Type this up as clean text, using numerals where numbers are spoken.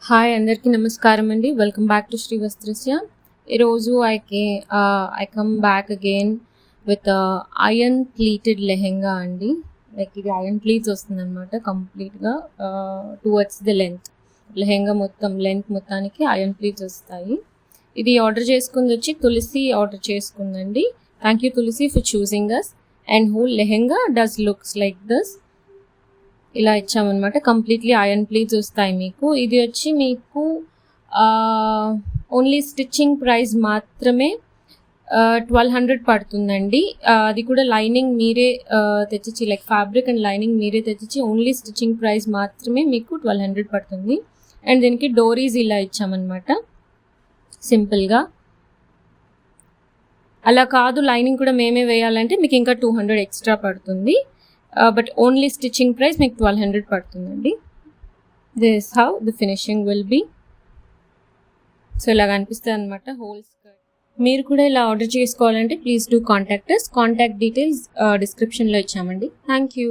Hi అందరికీ నమస్కారం అండి. Welcome back to Sri Vastrasya. ఈరోజు I come back again with iron pleated lehenga అండి. లైక్ ఇది ఐరన్ ప్లీట్స్ వస్తుంది అనమాట కంప్లీట్గా towards the length. Lehenga length మొత్తానికి ఐరన్ ప్లీట్స్ వస్తాయి. ఇది ఆర్డర్ చేసుకుంది వచ్చి తులసి ఆర్డర్ చేసుకుందండి. Thank you Tulasi for choosing us. And whole lehenga does looks like this. ఇలా ఇచ్చామన్నమాట. కంప్లీట్లీ ఐరన్ ప్లీట్స్ వస్తాయి మీకు. ఇది వచ్చి మీకు ఓన్లీ స్టిచ్చింగ్ ప్రైస్ మాత్రమే 1200 పడుతుందండి. అది కూడా లైనింగ్ మీరే తెచ్చిచ్చి, లైక్ ఫ్యాబ్రిక్ అండ్ లైనింగ్ మీరే తెచ్చిచ్చి ఓన్లీ స్టిచ్చింగ్ ప్రైస్ మాత్రమే మీకు 1200 పడుతుంది. అండ్ దీనికి డోరీస్ ఇలా ఇచ్చామన్నమాట సింపుల్గా. అలా కాదు లైనింగ్ కూడా మేమే వేయాలంటే మీకు ఇంకా 200 ఎక్స్ట్రా పడుతుంది. బట్ ఓన్లీ స్టిచ్చింగ్ ప్రైస్ మీకు 1200 పడుతుందండి. This how the finishing will be. So ఇలాగ అనిపిస్తుంది అనమాట హోల్ స్కర్ట్. మీరు కూడా ఇలా ఆర్డర్ చేసుకోవాలంటే please do contact us. Contact details డిస్క్రిప్షన్లో ఇచ్చామండి. Thank you.